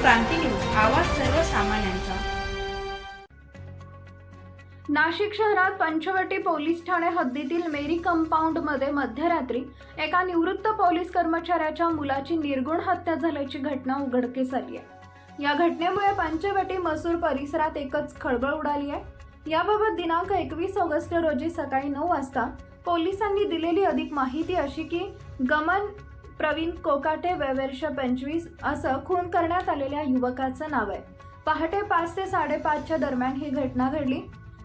क्रांती news, आवाज सर्वसामान्यांचा। नाशिक शहरात पंचवटी पोलीस ठाणे हद्दीतील मेरी कंपाऊंड मध्ये मध्यरात्री एका निवृत्त पोलीस कर्मचाऱ्याच्या मुलाची निर्गुण हत्या झाल्याची घटना उघडकीस आली आहे। या घटनेमुळे पंचवटी मसूर परिसरात एकच खळबळ उडाली आहे। याबाबत दिनांक 21 ऑगस्ट रोजी सकाळी 9 वाजता पोलिसांनी दिलेली अधिक माहिती अशी की गमन प्रवीण कोकाटे वय वर्ष 25 असं खून करण्यात आलेल्या युवकाचं नाव आहे। पहाटे 5 ते 5:30च्या दरम्यान ही घटना घडली।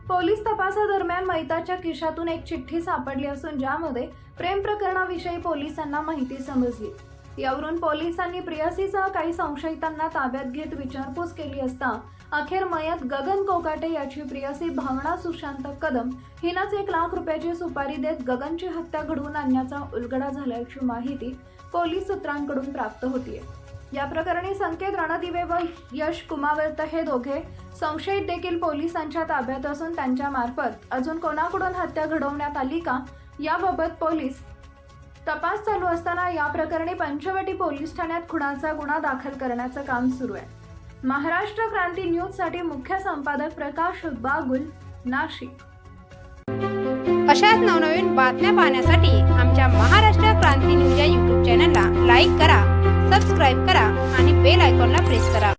पोलीस तपासादरम्यान मैताच्या खिशातून एक चिठ्ठी सापडली असून ज्यामध्ये प्रेम प्रकरणाविषयी पोलिसांना माहिती समजली। यावरून पोलिसांनी प्रियसीसह काही संशयितांना ताब्यात घेत विचारपूस केली असता अखेर मयत गगन कोकाटे याची प्रियसी भावना सुशांत कदम हिनंच 1 लाख रुपयाची सुपारी देत गगनची हत्या घडवून आणण्याचा उलगडा झाल्याची माहिती पोलीस सूत्रांकडून प्राप्त होतीये। या प्रकरणी संकेत रणदिवे व यश कुमावत हे दोघे संशयित देखील पोलिसांच्या ताब्यात असून त्यांच्या मार्फत अजून कोणाकडून हत्या घडवण्यात आली का याबाबत पोलीस तपास चालू असताना या प्रकरणी पंचवटी पोलीस ठाण्यात खुनाचा गुन्हा दाखल करण्याचं काम सुरू आहे। महाराष्ट्र क्रांती न्यूज साठी मुख्य संपादक प्रकाश बागुल, नाशिक। अशाच नवनवीन बातम्या पाहण्यासाठी आमच्या महाराष्ट्र क्रांती न्यूज या YouTube चॅनलला लाईक करा, सबस्क्राईब करा आणि बेल आयकॉनला प्रेस करा।